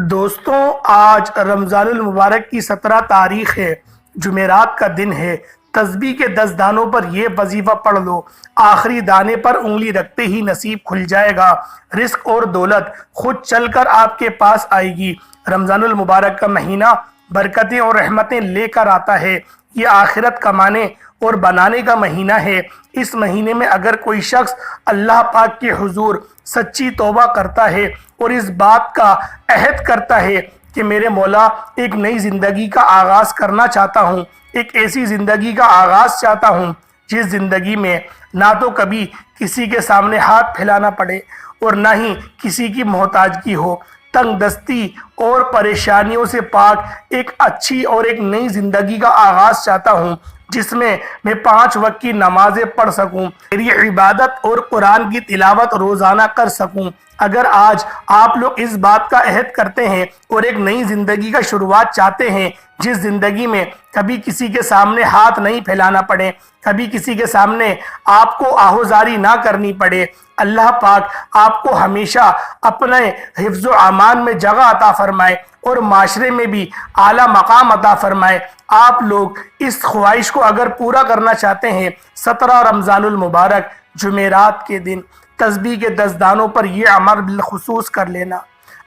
دوستوں، آج رمضان المبارک کی 17 تاریخ ہے، جمعرات کا دن ہے۔ تسبیح کے 10 دانوں پر یہ وظیفہ پڑھ لو، آخری دانے پر انگلی رکھتے ہی نصیب کھل جائے گا، رزق اور دولت خود چل کر آپ کے پاس آئے گی۔ رمضان المبارک کا مہینہ برکتیں اور رحمتیں لے کر آتا ہے۔ یہ آخرت کمانے اور بنانے کا مہینہ ہے۔ اس مہینے میں اگر کوئی شخص اللہ پاک کے حضور سچی توبہ کرتا ہے اور اس بات کا عہد کرتا ہے کہ میرے مولا، ایک نئی زندگی کا آغاز کرنا چاہتا ہوں، ایک ایسی زندگی کا آغاز چاہتا ہوں جس زندگی میں نہ تو کبھی کسی کے سامنے ہاتھ پھیلانا پڑے اور نہ ہی کسی کی محتاجگی ہو، تنگ دستی اور پریشانیوں سے پاک ایک اچھی اور ایک نئی زندگی کا آغاز چاہتا ہوں جس میں 5 وقت کی نمازیں پڑھ سکوں، میری عبادت اور قرآن کی تلاوت روزانہ کر سکوں۔ اگر آج آپ لوگ اس بات کا عہد کرتے ہیں اور ایک نئی زندگی کا شروعات چاہتے ہیں جس زندگی میں کبھی کسی کے سامنے ہاتھ نہیں پھیلانا پڑے، کبھی کسی کے سامنے آپ کو آہوزاری نہ کرنی پڑے، اللہ پاک آپ کو ہمیشہ اپنے حفظ و امان میں جگہ عطا فرمائے اور معاشرے میں بھی اعلیٰ مقام عطا فرمائے، آپ لوگ اس خواہش کو اگر پورا کرنا چاہتے ہیں، 17 رمضان المبارک جمعرات کے دن تسبیح کے 10 دانوں پر یہ عمل بالخصوص کر لینا۔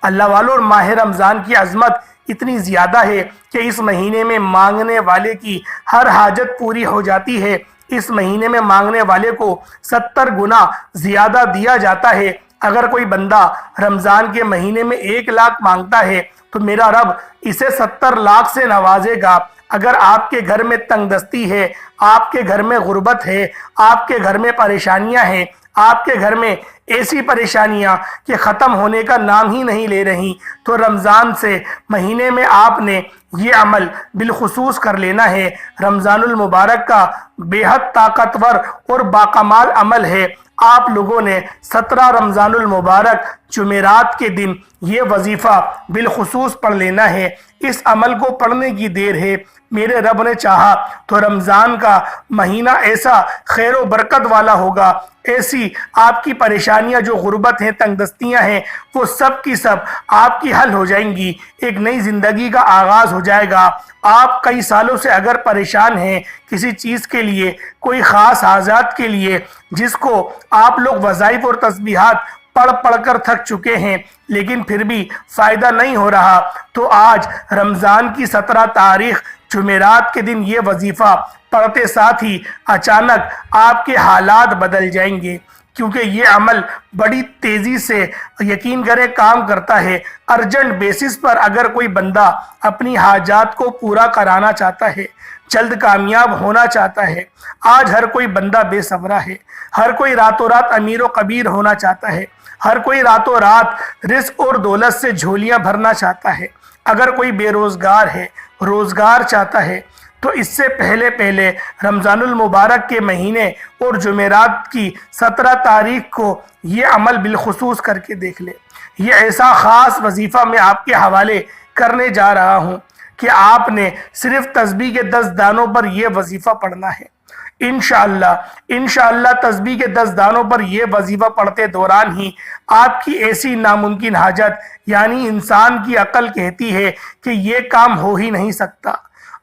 اللہ والوں، اور ماہ رمضان کی عظمت اتنی زیادہ ہے کہ اس مہینے میں مانگنے والے کی ہر حاجت پوری ہو جاتی ہے۔ اس مہینے میں مانگنے والے کو 70 گنا زیادہ دیا جاتا ہے۔ اگر کوئی بندہ رمضان کے مہینے میں 1 لاکھ مانگتا ہے تو میرا رب اسے 70 لاکھ سے نوازے گا۔ اگر آپ کے گھر میں تنگ دستی ہے، آپ کے گھر میں غربت ہے، آپ کے گھر میں پریشانیاں ہیں، آپ کے گھر میں ایسی پریشانیاں کہ ختم ہونے کا نام ہی نہیں لے رہی، تو رمضان سے مہینے میں آپ نے یہ عمل بالخصوص کر لینا ہے۔ رمضان المبارک کا بے حد طاقتور اور باکمال عمل ہے۔ آپ لوگوں نے 17 رمضان المبارک جمعرات کے دن یہ وظیفہ بالخصوص پڑھ لینا ہے۔ اس عمل کو پڑھنے کی دیر ہے، میرے رب نے چاہا تو رمضان کا مہینہ ایسا خیر و برکت والا ہوگا، ایسی آپ کی پریشانیاں جو غربت ہیں، تنگ دستیاں ہیں، وہ سب کی سب آپ کی حل ہو جائیں گی، ایک نئی زندگی کا آغاز ہو جائے گا۔ آپ کئی سالوں سے اگر پریشان ہیں کسی چیز کے لیے، کوئی خاص حاجات کے لیے، جس کو آپ لوگ وظائف اور تسبیحات پڑھ کر تھک چکے ہیں لیکن پھر بھی فائدہ نہیں ہو رہا، تو آج رمضان کی 17 تاریخ جمعرات کے دن یہ وظیفہ پڑھتے ساتھ ہی اچانک آپ کے حالات بدل جائیں گے، کیونکہ یہ عمل بڑی تیزی سے یقین کریں کام کرتا ہے۔ ارجنٹ بیسس پر اگر کوئی بندہ اپنی حاجات کو پورا کرانا چاہتا ہے، جلد کامیاب ہونا چاہتا ہے، آج ہر کوئی بندہ بے صبرا ہے، ہر کوئی راتوں رات امیر و کبیر ہونا چاہتا ہے، ہر کوئی راتوں رات رزق اور دولت سے جھولیاں بھرنا چاہتا ہے، اگر کوئی بے روزگار ہے، روزگار چاہتا ہے، تو اس سے پہلے رمضان المبارک کے مہینے اور جمعرات کی 17 تاریخ کو یہ عمل بالخصوص کر کے دیکھ لے۔ یہ ایسا خاص وظیفہ میں آپ کے حوالے کرنے جا رہا ہوں کہ آپ نے صرف تسبیح کے 10 دانوں پر یہ وظیفہ پڑھنا ہے۔ انشاءاللہ تسبیح کے 10 دانوں پر یہ وظیفہ پڑھتے دوران ہی آپ کی ایسی ناممکن حاجت، یعنی انسان کی عقل کہتی ہے کہ یہ کام ہو ہی نہیں سکتا،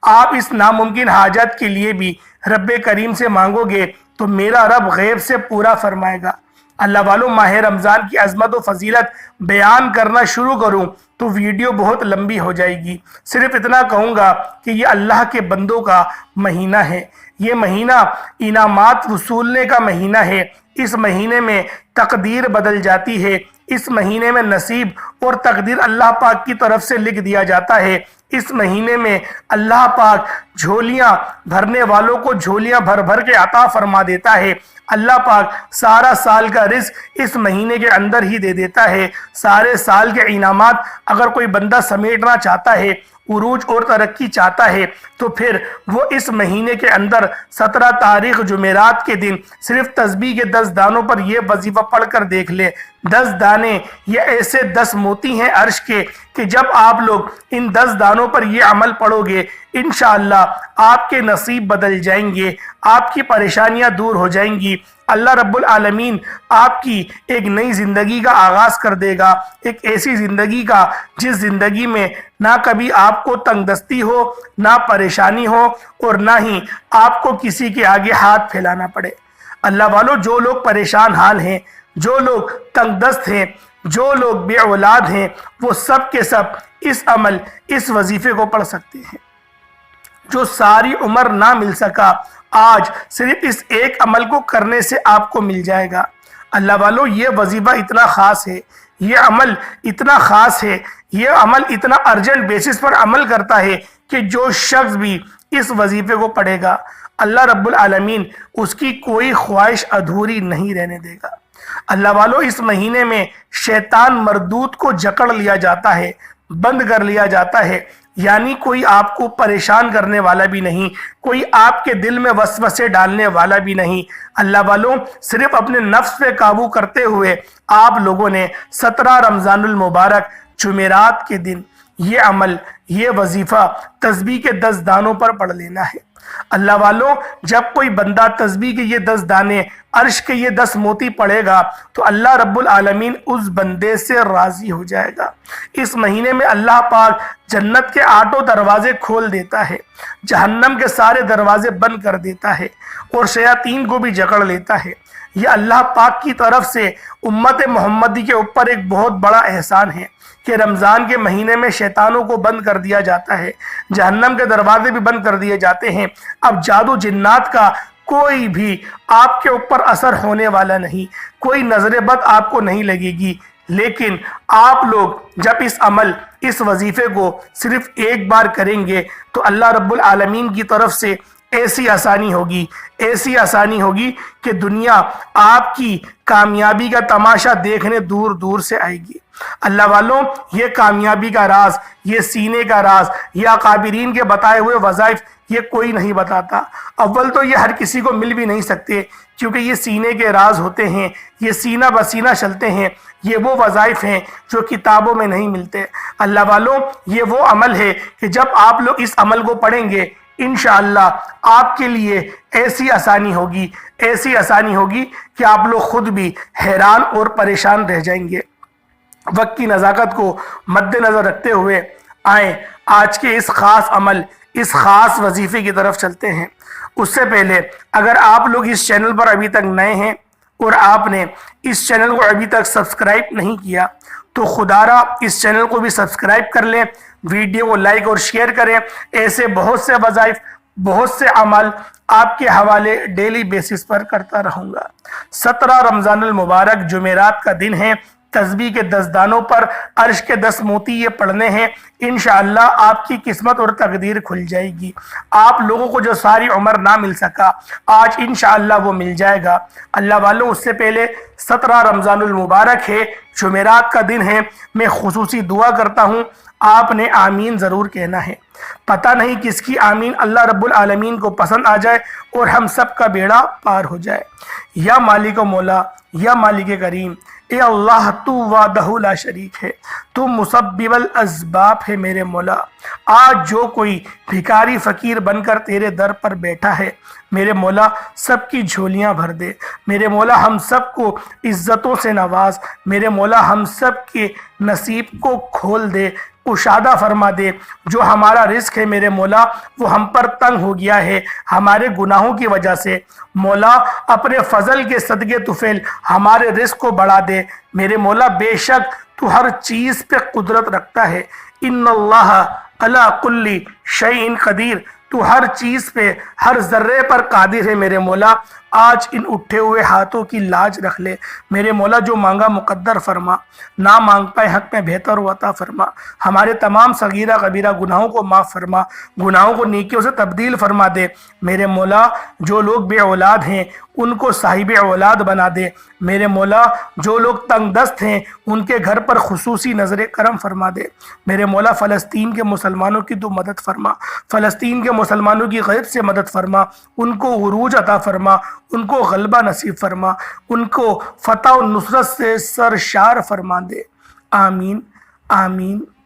آپ اس ناممکن حاجت کے لیے بھی رب کریم سے مانگو گے تو میرا رب غیب سے پورا فرمائے گا۔ اللہ والوں، ماہ رمضان کی عظمت و فضیلت بیان کرنا شروع کروں تو ویڈیو بہت لمبی ہو جائے گی، صرف اتنا کہوں گا کہ یہ اللہ کے بندوں کا مہینہ ہے، یہ مہینہ انعامات وصولنے کا مہینہ ہے۔ اس مہینے میں تقدیر بدل جاتی ہے، اس مہینے میں نصیب اور تقدیر اللہ پاک کی طرف سے لکھ دیا جاتا ہے۔ اس مہینے میں اللہ پاک جھولیاں بھرنے والوں کو جھولیاں بھر کے عطا فرما دیتا ہے۔ اللہ پاک سارا سال کا رزق اس مہینے کے اندر ہی دے دیتا ہے۔ سارے سال کے انعامات اگر کوئی بندہ سمیٹنا چاہتا ہے، عروج اور ترقی چاہتا ہے، تو پھر وہ اس مہینے کے اندر 17 تاریخ جمعرات کے دن صرف تسبیح کے 10 دانوں پر یہ وظیفہ پڑھ کر دیکھ لے۔ 10 دانے یہ ایسے 10 موتی ہیں عرش کے کہ جب آپ لوگ ان 10 دانوں پر یہ عمل پڑھو گے انشاءاللہ آپ کے نصیب بدل جائیں گے، آپ کی پریشانیاں دور ہو جائیں گی، اللہ رب العالمین آپ کی ایک نئی زندگی کا آغاز کر دے گا، ایک ایسی زندگی کا جس زندگی میں نہ کبھی آپ کو تنگ دستی ہو، نہ پریشانی ہو، اور نہ ہی آپ کو کسی کے آگے ہاتھ پھیلانا پڑے۔ اللہ والوں، جو لوگ پریشان حال ہیں، جو لوگ تنگ دست ہیں، جو لوگ بے اولاد ہیں، وہ سب کے سب اس عمل، اس وظیفے کو پڑھ سکتے ہیں۔ جو ساری عمر نہ مل سکا، آج صرف اس ایک عمل کو کرنے سے آپ کو مل جائے گا۔ اللہ والوں، یہ وظیفہ اتنا خاص ہے، یہ عمل اتنا خاص ہے، یہ عمل اتنا ارجنٹ بیسس پر عمل کرتا ہے کہ جو شخص بھی اس وظیفے کو پڑھے گا اللہ رب العالمین اس کی کوئی خواہش ادھوری نہیں رہنے دے گا۔ اللہ والوں، اس مہینے میں شیطان مردود کو جکڑ لیا جاتا ہے، بند کر لیا جاتا ہے، یعنی کوئی آپ کو پریشان کرنے والا بھی نہیں، کوئی آپ کے دل میں وسوسے ڈالنے والا بھی نہیں۔ اللہ والوں، صرف اپنے نفس پہ قابو کرتے ہوئے آپ لوگوں نے 17 رمضان المبارک جمعرات کے دن یہ عمل، یہ وظیفہ تسبیح کے 10 دانوں پر پڑھ لینا ہے۔ اللہ والوں، جب کوئی بندہ تسبیح کے یہ 10 دانے، عرش کے یہ 10 موتی پڑھے گا تو اللہ رب العالمین اس بندے سے راضی ہو جائے گا۔ اس مہینے میں اللہ پاک جنت کے 8 دروازے کھول دیتا ہے، جہنم کے سارے دروازے بند کر دیتا ہے، اور شیاطین کو بھی جکڑ لیتا ہے۔ یہ اللہ پاک کی طرف سے امت محمدی کے اوپر ایک بہت بڑا احسان ہے کہ رمضان کے مہینے میں شیطانوں کو بند کر دیا جاتا ہے، جہنم کے دروازے بھی بند کر دیے جاتے ہیں۔ اب جادو جنات کا کوئی بھی آپ کے اوپر اثر ہونے والا نہیں، کوئی نظر بد آپ کو نہیں لگے گی۔ لیکن آپ لوگ جب اس عمل، اس وظیفے کو صرف ایک بار کریں گے تو اللہ رب العالمین کی طرف سے ایسی آسانی ہوگی، ایسی آسانی ہوگی کہ دنیا آپ کی کامیابی کا تماشا دیکھنے دور دور سے آئے گی۔ اللہ والوں، یہ کامیابی کا راز، یہ سینے کا راز، یہ اکابرین کے بتائے ہوئے وظائف یہ کوئی نہیں بتاتا۔ اول تو یہ ہر کسی کو مل بھی نہیں سکتے، کیونکہ یہ سینے کے راز ہوتے ہیں، یہ سینہ بسینہ چلتے ہیں، یہ وہ وظائف ہیں جو کتابوں میں نہیں ملتے۔ اللہ والوں، یہ وہ عمل ہے کہ جب آپ لوگ اس عمل کو پڑھیں گے انشاءاللہ آپ کے لیے ایسی آسانی ہوگی، ایسی آسانی ہوگی کہ آپ لوگ خود بھی حیران اور پریشان رہ جائیں گے۔ وقت کی نزاکت کو مد نظر رکھتے ہوئے آئیں آج کے اس خاص عمل، اس خاص وظیفے کی طرف چلتے ہیں۔ اس سے پہلے اگر آپ لوگ اس چینل پر ابھی تک نئے ہیں اور آپ نے اس چینل کو ابھی تک سبسکرائب نہیں کیا تو خدا را اس چینل کو بھی سبسکرائب کر لیں، ویڈیو کو لائک اور شیئر کریں۔ ایسے بہت سے وظائف، بہت سے عمل آپ کے حوالے ڈیلی بیسس پر کرتا رہوں گا۔ 17 رمضان المبارک جمعرات کا دن ہے، تسبیح کے 10 دانوں پر عرش کے 10 موتی یہ پڑھنے ہیں۔ انشاءاللہ آپ کی قسمت اور تقدیر کھل جائے گی۔ آپ لوگوں کو جو ساری عمر نہ مل سکا آج انشاءاللہ وہ مل جائے گا۔ اللہ والوں، اس سے پہلے 17 رمضان المبارک ہے، جمعرات کا دن ہے، میں خصوصی دعا کرتا ہوں، آپ نے آمین ضرور کہنا ہے۔ پتہ نہیں کس کی آمین اللہ رب العالمین کو پسند آ جائے اور ہم سب کا بیڑا پار ہو جائے۔ یا مالک و مولا، یا مالک کریم، اے اللہ تو وحدہ لا شریک ہے، تو مسبب الاسباب ہے میرے مولا۔ آج جو کوئی بھکاری فقیر بن کر تیرے در پر بیٹھا ہے میرے مولا، سب کی جھولیاں بھر دے میرے مولا، ہم سب کو عزتوں سے نواز میرے مولا، ہم سب کے نصیب کو کھول دے، کشادہ فرما دے۔ جو ہمارا رزق ہے میرے مولا وہ ہم پر تنگ ہو گیا ہے ہمارے گناہوں کی وجہ سے، مولا اپنے فضل کے صدقے طفیل ہمارے رزق کو بڑھا دے میرے مولا۔ بے شک تو ہر چیز پہ قدرت رکھتا ہے، ان اللہ علی کل شیء قدیر، تو ہر چیز پہ، ہر ذرے پر قادر ہے میرے مولا۔ آج ان اٹھے ہوئے ہاتھوں کی لاج رکھ لے میرے مولا، جو مانگا مقدر فرما، نہ مانگ پائے حق میں بہتر و عطا فرما۔ ہمارے تمام صغیرہ کبیرہ گناہوں کو معاف فرما، گناہوں کو نیکیوں سے تبدیل فرما دے میرے مولا۔ جو لوگ بے اولاد ہیں ان کو صاحب اولاد بنا دے میرے مولا۔ جو لوگ تنگ دست ہیں ان کے گھر پر خصوصی نظر کرم فرما دے میرے مولا۔ فلسطین کے مسلمانوں کی تو مدد فرما، فلسطین کے مسلمانوں کی غیب سے مدد فرما، ان کو عروج عطا فرما، ان کو غلبہ نصیب فرما، ان کو فتح و نصرت سے سرشار فرما دے۔ آمین آمین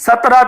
17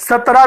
17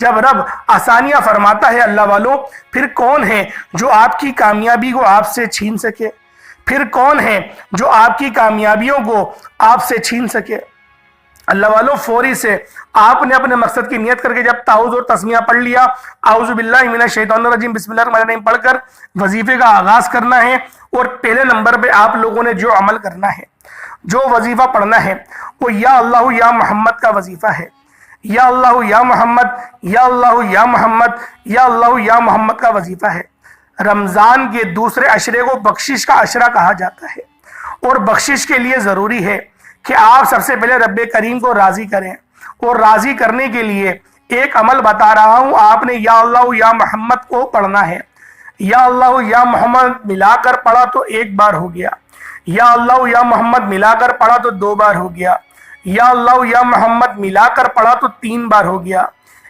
جب رب آسانیاں فرماتا ہے اللہ والوں، پھر کون ہے جو آپ کی کامیابی کو آپ سے چھین سکے؟ پھر کون ہے جو آپ کی کامیابیوں کو آپ سے چھین سکے؟ اللہ والوں، فوری سے آپ نے اپنے مقصد کی نیت کر کے جب تعوذ اور تسمیہ پڑھ لیا، اعوذ باللہ من الشیطان الرجیم بسم اللہ الرحمن الرحیم پڑھ کر وظیفے کا آغاز کرنا ہے۔ اور پہلے نمبر پہ آپ لوگوں نے جو عمل کرنا ہے، جو وظیفہ پڑھنا ہے، وہ یا اللہ یا محمد کا وظیفہ ہے۔ یا اللہ یا محمد، یا اللہ یا محمد، یا اللہ یا محمد کا وظیفہ ہے۔ رمضان کے دوسرے عشرے کو بخشش کا عشرہ کہا جاتا ہے، اور بخشش کے لیے ضروری ہے کہ آپ سب سے پہلے رب کریم کو راضی کریں، اور راضی کرنے کے لیے ایک عمل بتا رہا ہوں، آپ نے یا اللہ یا محمد کو پڑھنا ہے۔ یا اللہ یا محمد ملا کر پڑھا تو ایک بار ہو گیا، یا اللہ یا محمد ملا کر پڑھا تو 2 بار ہو گیا، یا اللہ یا محمد ملا کر پڑھا تو 3 بار ہو گیا۔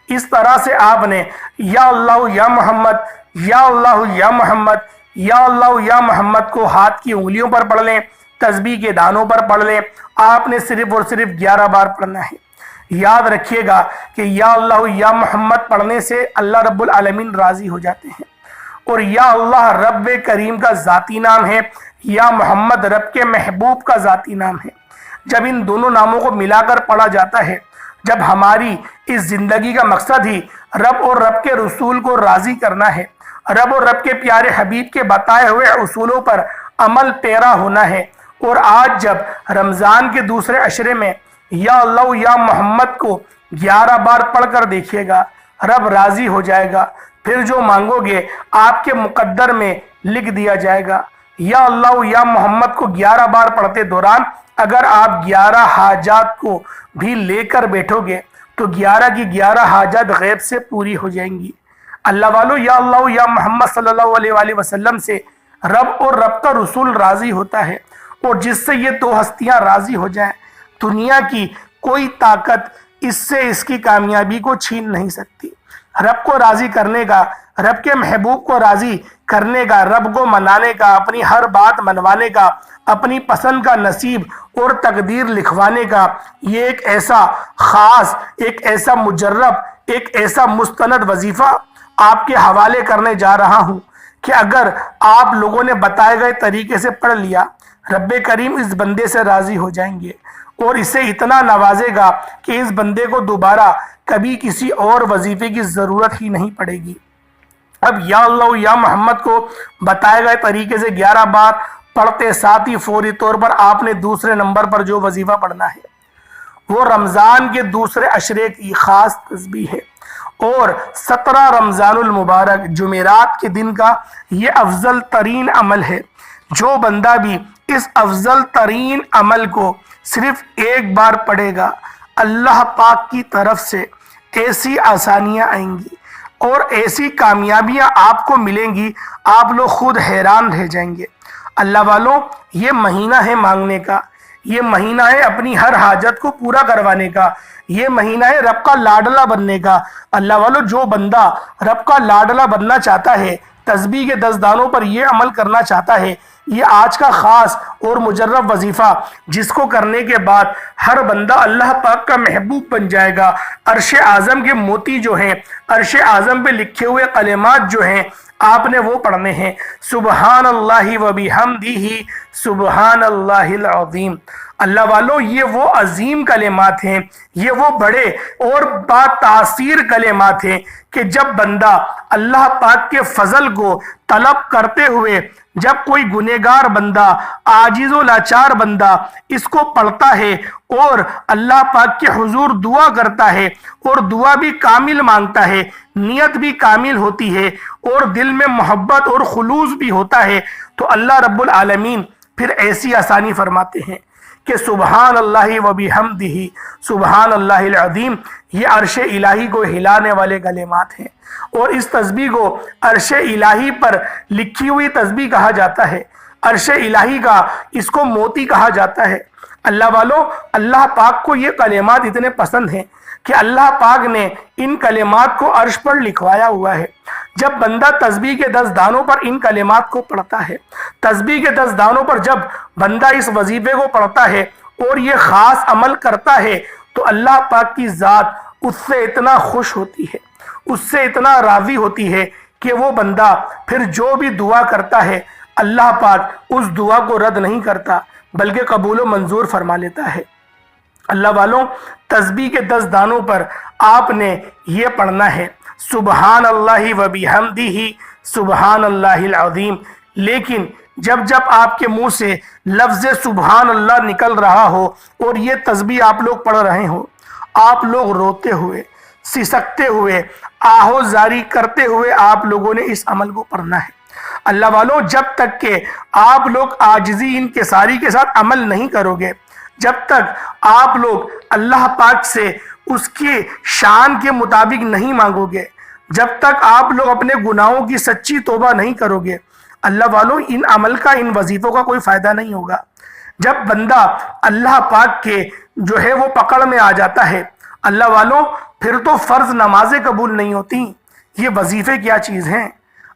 اس طرح سے آپ نے یا اللہ یا محمد، یا اللہ یا محمد، یا اللہ یا محمد کو ہاتھ کی انگلیوں پر پڑھ لیں، تسبیح کے دانوں پر پڑھ لیں۔ آپ نے صرف اور صرف 11 بار پڑھنا ہے۔ یاد رکھیے گا کہ یا اللہ یا محمد پڑھنے سے اللہ رب العالمین راضی ہو جاتے ہیں، اور یا اللہ رب کریم کا ذاتی نام ہے، یا محمد رب کے محبوب کا ذاتی نام ہے۔ جب ان دونوں ناموں کو ملا کر پڑھا جاتا ہے، جب ہماری اس زندگی کا مقصد ہی رب اور رب کے رسول کو راضی کرنا ہے، رب اور رب کے پیارے حبیب کے بتائے ہوئے اصولوں پر عمل پیرا ہونا ہے، اور آج جب رمضان کے دوسرے عشرے میں یا اللہ یا محمد کو 11 بار پڑھ کر دیکھیے گا، رب راضی ہو جائے گا۔ پھر جو مانگو گے آپ کے مقدر میں لکھ دیا جائے گا۔ یا اللہ یا محمد کو 11 بار پڑھتے دوران اگر آپ 11 حاجات کو بھی لے کر بیٹھو گے تو 11 کی 11 حاجات غیب سے پوری ہو جائیں گی۔ اللہ والو، یا اللہ یا محمد صلی اللہ علیہ وآلہ وسلم سے رب اور رب کا رسول راضی ہوتا ہے، اور جس سے یہ 2 ہستیاں راضی ہو جائیں، دنیا کی کوئی طاقت اس سے اس کی کامیابی کو چھین نہیں سکتی۔ رب کو راضی کرنے کا، رب کے محبوب کو راضی کرنے کا، رب کو منانے کا، اپنی ہر بات منوانے کا، اپنی پسند کا نصیب اور تقدیر لکھوانے کا، یہ ایک ایسا خاص، ایک ایسا مجرب، ایک ایسا مستند وظیفہ آپ کے حوالے کرنے جا رہا ہوں کہ اگر آپ لوگوں نے بتائے گئے طریقے سے پڑھ لیا، رب کریم اس بندے سے راضی ہو جائیں گے، اور اسے اتنا نوازے گا کہ اس بندے کو دوبارہ کبھی کسی اور وظیفے کی ضرورت ہی نہیں پڑے گی۔ اب یا اللہ یا محمد کو بتائے گئے طریقے سے 11 بار پڑھتے ساتھ ہی فوری طور پر آپ نے دوسرے نمبر پر جو وظیفہ پڑھنا ہے وہ رمضان کے دوسرے عشرے کی خاص تسبیح ہے، اور 17 رمضان المبارک جمعرات کے دن کا یہ افضل ترین عمل ہے۔ جو بندہ بھی اس افضل ترین عمل کو صرف ایک بار پڑھے گا، اللہ پاک کی طرف سے ایسی آسانیاں آئیں گی اور ایسی کامیابیاں آپ کو ملیں گی، آپ لوگ خود حیران رہ جائیں گے۔ اللہ والوں، یہ مہینہ ہے مانگنے کا، یہ مہینہ ہے اپنی ہر حاجت کو پورا کروانے کا، یہ مہینہ ہے رب کا لاڈلا بننے کا۔ اللہ والوں، جو بندہ رب کا لاڈلا بننا چاہتا ہے، تسبیح کے 10 دانوں پر یہ عمل کرنا چاہتا ہے، یہ آج کا خاص اور مجرب وظیفہ جس کو کرنے کے بعد ہر بندہ اللہ پاک کا محبوب بن جائے گا۔ عرش اعظم کے موتی جو ہیں، عرش اعظم پہ لکھے ہوئے کلمات جو ہیں، آپ نے وہ پڑھنے ہیں، سبحان اللہ و بحمدہ سبحان اللہ العظیم۔ اللہ والوں، یہ وہ عظیم کلمات ہیں، یہ وہ بڑے اور با تاثیر کلمات ہیں کہ جب بندہ اللہ پاک کے فضل کو طلب کرتے ہوئے، جب کوئی گنہگار بندہ، عاجز و لاچار بندہ اس کو پڑھتا ہے اور اللہ پاک کے حضور دعا کرتا ہے، اور دعا بھی کامل مانگتا ہے، نیت بھی کامل ہوتی ہے، اور دل میں محبت اور خلوص بھی ہوتا ہے، تو اللہ رب العالمین پھر ایسی آسانی فرماتے ہیں کہ سبحان اللہ و بحمدہ سبحان اللہ العظیم، یہ عرش الہی کو ہلانے والے کلمات ہیں، اور اس تسبیح کو عرش الہی پر لکھی ہوئی تسبیح کہا جاتا ہے۔ عرش الہی کا اس کو موتی کہا جاتا ہے۔ اللہ والوں، اللہ پاک کو یہ کلمات اتنے پسند ہیں کہ اللہ پاک نے ان کلمات کو عرش پر لکھوایا ہوا ہے۔ جب بندہ تسبیح کے 10 دانوں پر ان کلمات کو پڑھتا ہے، تسبیح کے 10 دانوں پر جب بندہ اس وظیفے کو پڑھتا ہے اور یہ خاص عمل کرتا ہے، تو اللہ پاک کی ذات اس سے اتنا خوش ہوتی ہے، اس سے اتنا راضی ہوتی ہے کہ وہ بندہ پھر جو بھی دعا کرتا ہے اللہ پاک اس دعا کو رد نہیں کرتا بلکہ قبول و منظور فرما لیتا ہے۔ اللہ والوں، تسبیح کے 10 دانوں پر آپ نے یہ پڑھنا ہے سبحان اللہ و بحمدہ سبحان اللہ العظیم، لیکن جب آپ کے منہ سے لفظ سبحان اللہ نکل رہا ہو اور یہ تسبیح آپ لوگ پڑھ رہے ہو، آپ لوگ روتے ہوئے، سسکتے ہوئے، آہو زاری کرتے ہوئے آپ لوگوں نے اس عمل کو پڑھنا ہے۔ اللہ والوں، جب تک کہ آپ لوگ عاجزی انکساری کے ساتھ عمل نہیں کرو گے، جب تک آپ لوگ اللہ پاک سے اس کے شان کے مطابق نہیں مانگو گے، جب تک آپ لوگ اپنے گناہوں کی سچی توبہ نہیں کرو گے، اللہ والوں ان عمل کا، ان وظیفوں کا کوئی فائدہ نہیں ہوگا۔ جب بندہ اللہ پاک کے جو ہے وہ پکڑ میں آ جاتا ہے اللہ والوں، پھر تو فرض نمازیں قبول نہیں ہوتی۔ یہ وظیفے کیا چیز ہیں؟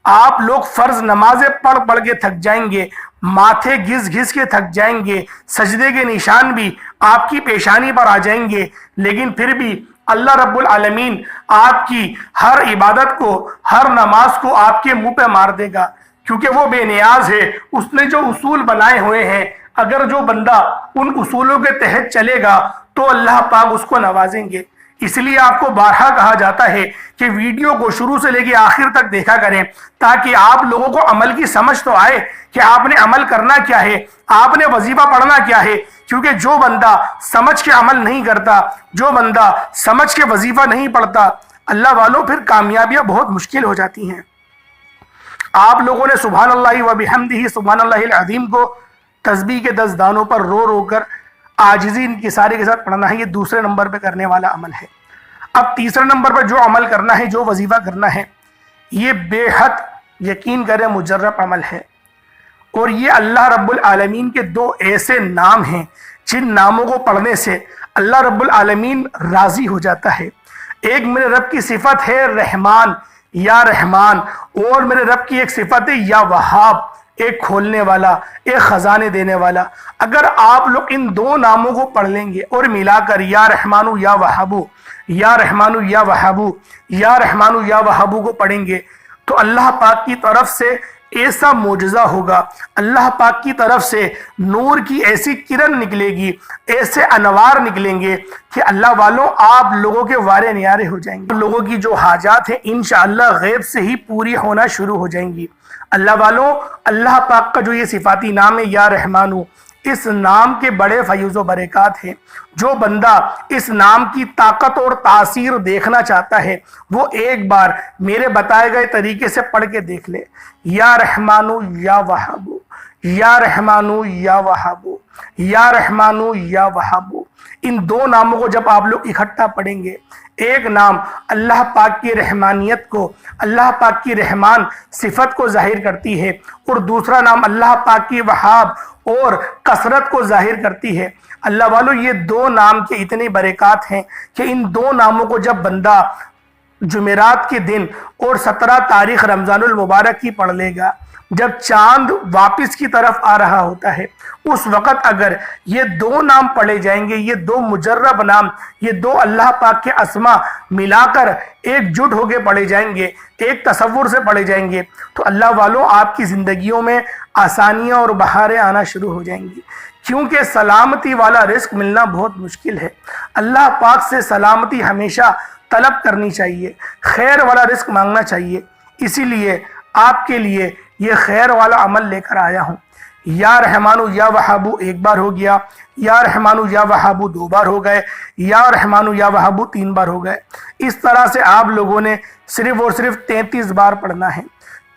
آپ لوگ فرض نمازیں پڑھ کے تھک جائیں گے، ماتھے گھس کے تھک جائیں گے، سجدے کے نشان بھی آپ کی پیشانی پر آ جائیں گے، لیکن پھر بھی اللہ رب العالمین آپ کی ہر عبادت کو، ہر نماز کو آپ کے منہ پہ مار دے گا، کیونکہ وہ بے نیاز ہے۔ اس نے جو اصول بنائے ہوئے ہیں، اگر جو بندہ ان اصولوں کے تحت چلے گا تو اللہ پاک اس کو نوازیں گے۔ اس لیے آپ کو بارہا کہا جاتا ہے کہ ویڈیو کو شروع سے لے کے آخر تک دیکھا کریں، تاکہ آپ لوگوں کو عمل کی سمجھ تو آئے کہ آپ نے عمل کرنا کیا ہے، آپ نے وظیفہ پڑھنا کیا ہے۔ کیونکہ جو بندہ سمجھ کے عمل نہیں کرتا، جو بندہ سمجھ کے وظیفہ نہیں پڑھتا، اللہ والوں پھر کامیابیاں بہت مشکل ہو جاتی ہیں۔ آپ لوگوں نے سبحان اللہ و بحمدہ سبحان اللہ العظیم کو تسبیح کے 10 دانوں پر رو کر عاجزی انکساری کے ساتھ پڑھنا ہے۔ یہ دوسرے نمبر پہ کرنے والا عمل ہے۔ اب تیسرے نمبر پر جو عمل کرنا ہے، جو وظیفہ کرنا ہے، یہ بے حد یقین کریں مجرب عمل ہے، اور یہ اللہ رب العالمین کے 2 ایسے نام ہیں جن ناموں کو پڑھنے سے اللہ رب العالمین راضی ہو جاتا ہے۔ ایک میرے رب کی صفت ہے رحمان، یا رحمان، اور میرے رب کی ایک صفت ہے یا وہاب، ایک کھولنے والا، ایک خزانے دینے والا۔ اگر آپ لوگ ان 2 ناموں کو پڑھ لیں گے اور ملا کر یا رحمانو یا وہابو، یا رحمانو یا وہابو، یا رحمانو یا وہابو کو پڑھیں گے تو اللہ پاک کی طرف سے ایسا معجزہ ہوگا، اللہ پاک کی طرف سے نور کی ایسی کرن نکلے گی، ایسے انوار نکلیں گے کہ اللہ والوں آپ لوگوں کے وارے نیارے ہو جائیں گے۔ لوگوں کی جو حاجات ہیں انشاءاللہ غیب سے ہی پوری ہونا شروع ہو جائیں گی۔ اللہ والوں، اللہ پاک کا جو یہ صفاتی نام ہے یا رحمانو، اس نام کے بڑے فیض و برکات ہیں۔ جو بندہ اس نام کی طاقت اور تاثیر دیکھنا چاہتا ہے وہ ایک بار میرے بتائے گئے طریقے سے پڑھ کے دیکھ لے، یا رحمانو یا وہابو، یا رحمانو یا وہابو، یا رحمانو یا وہابو۔ ان 2 ناموں کو جب آپ لوگ اکٹھا پڑھیں گے، ایک نام اللہ پاک کی رحمانیت کو، اللہ پاک کی رحمان صفت کو ظاہر کرتی ہے، اور دوسرا نام اللہ پاک کی وہاب اور کثرت کو ظاہر کرتی ہے۔ اللہ والو، یہ 2 نام کے اتنے برکات ہیں کہ ان 2 ناموں کو جب بندہ جمعرات کے دن اور 17 تاریخ رمضان المبارک کی پڑھ لے گا، جب چاند واپس کی طرف آ رہا ہوتا ہے، اس وقت اگر یہ 2 نام پڑھے جائیں گے، یہ 2 مجرب نام، یہ 2 اللہ پاک کے اسما ملا کر ایک جٹ ہو کے پڑھے جائیں گے، ایک تصور سے پڑھے جائیں گے، تو اللہ والوں آپ کی زندگیوں میں آسانیاں اور بہاریں آنا شروع ہو جائیں گی۔ کیونکہ سلامتی والا رزق ملنا بہت مشکل ہے۔ اللہ پاک سے سلامتی ہمیشہ طلب کرنی چاہیے، خیر والا رزق مانگنا چاہیے۔ اسی لیے آپ کے لیے یہ خیر والا عمل لے کر آیا ہوں۔ یا رحمانو یا وہابو 1 بار ہو گیا، یا رحمانو یا وہابو 2 بار ہو گئے، یا رحمانو یا وہابو 3 بار ہو گئے۔ اس طرح سے آپ لوگوں نے صرف اور صرف 33 بار پڑھنا ہے۔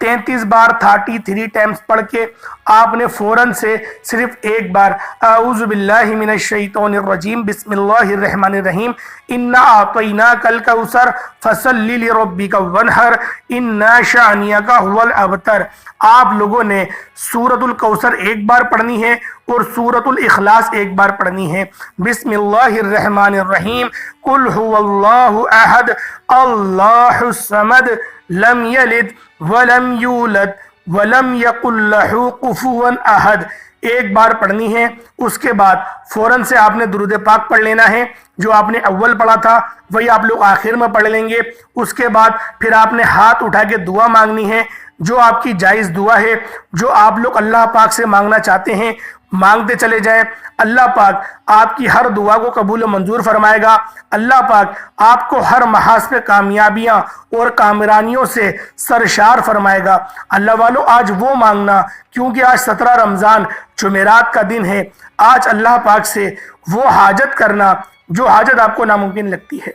33 بار 33 ٹائمز پڑھ کے آپ نے فوراً سے صرف 1 بار اعوذ باللہ من الشیطان الرجیم بسم اللہ الرحمن الرحیم انا اعطیناک الکوثر فصل لربک وانحر ان شانئک هو الابتر۔ آپ لوگوں نے سورۃ الکوثر 1 بار پڑھنی ہے اور سورۃ الاخلاص 1 بار پڑھنی ہے۔ بسم اللہ الرحمن الرحیم قل هو اللہ احد اللہ الصمد لم یلد ولم یولد ولم یقل لہ کفوا احد۔ ایک بار پڑھنی ہے، اس کے بعد فوراً سے آپ نے درود پاک پڑھ لینا ہے، جو آپ نے اول پڑھا تھا وہی آپ لوگ آخر میں پڑھ لیں گے۔ اس کے بعد پھر آپ نے ہاتھ اٹھا کے دعا مانگنی ہے، جو آپ کی جائز دعا ہے، جو آپ لوگ اللہ پاک سے مانگنا چاہتے ہیں مانگتے چلے جائیں۔ اللہ پاک آپ کی ہر دعا کو قبول و منظور فرمائے گا۔ اللہ پاک آپ کو ہر محاذ پہ کامیابیاں اور کامرانیوں سے سرشار فرمائے گا۔ اللہ والو، آج وہ مانگنا، کیونکہ آج 17 رمضان جمعرات کا دن ہے، آج اللہ پاک سے وہ حاجت کرنا جو حاجت آپ کو ناممکن لگتی ہے۔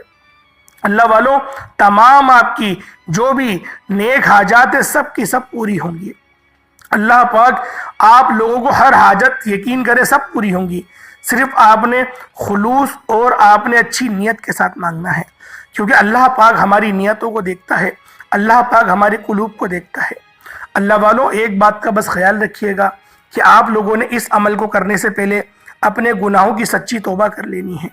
اللہ والو، تمام آپ کی جو بھی نیک حاجات ہیں سب کی سب پوری ہوں گی۔ اللہ پاک آپ لوگوں کو ہر حاجت یقین کرے سب پوری ہوں گی، صرف آپ نے خلوص اور آپ نے اچھی نیت کے ساتھ مانگنا ہے، کیونکہ اللہ پاک ہماری نیتوں کو دیکھتا ہے، اللہ پاک ہمارے قلوب کو دیکھتا ہے۔ اللہ والو، ایک بات کا بس خیال رکھیے گا کہ آپ لوگوں نے اس عمل کو کرنے سے پہلے اپنے گناہوں کی سچی توبہ کر لینی ہے،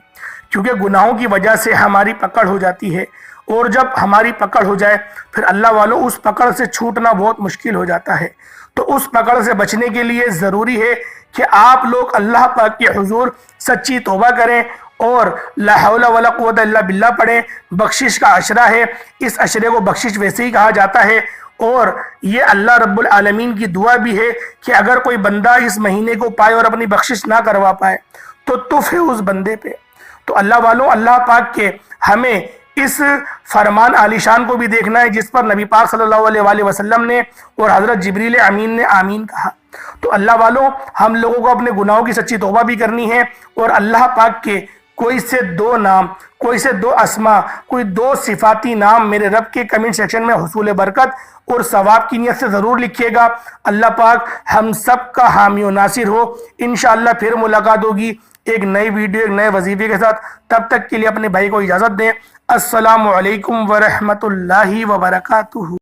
کیونکہ گناہوں کی وجہ سے ہماری پکڑ ہو جاتی ہے، اور جب ہماری پکڑ ہو جائے پھر اللہ والوں اس پکڑ سے چھوٹنا بہت مشکل ہو جاتا ہے۔ تو اس پکڑ سے بچنے کے لیے ضروری ہے کہ آپ لوگ اللہ پاک کے حضور سچی توبہ کریں اور لا حول ولا قوت الا باللہ پڑھیں۔ بخشش کا عشرہ ہے، اس عشرے کو بخشش ویسے ہی کہا جاتا ہے، اور یہ اللہ رب العالمین کی دعا بھی ہے کہ اگر کوئی بندہ اس مہینے کو پائے اور اپنی بخشش نہ کروا پائے تو تف ہے اس بندے پہ۔ تو اللہ والوں، اللہ پاک کے ہمیں اس فرمان عالی شان کو بھی دیکھنا ہے جس پر نبی پاک صلی اللہ علیہ وآلہ وسلم نے اور حضرت جبریل امین نے آمین کہا۔ تو اللہ والوں، ہم لوگوں کو اپنے گناہوں کی سچی توبہ بھی کرنی ہے، اور اللہ پاک کے کوئی سے 2 نام، کوئی سے 2 اسما، کوئی 2 صفاتی نام میرے رب کے کمنٹ سیکشن میں حصول برکت اور ثواب کی نیت سے ضرور لکھیے گا۔ اللہ پاک ہم سب کا حامی و ناصر ہو۔ انشاءاللہ پھر ملاقات ہوگی ایک نئی ویڈیو، ایک نئے وظیفے کے ساتھ۔ تب تک کے لیے اپنے بھائی کو اجازت دیں۔ السلام علیکم ورحمۃ اللہ وبرکاتہ۔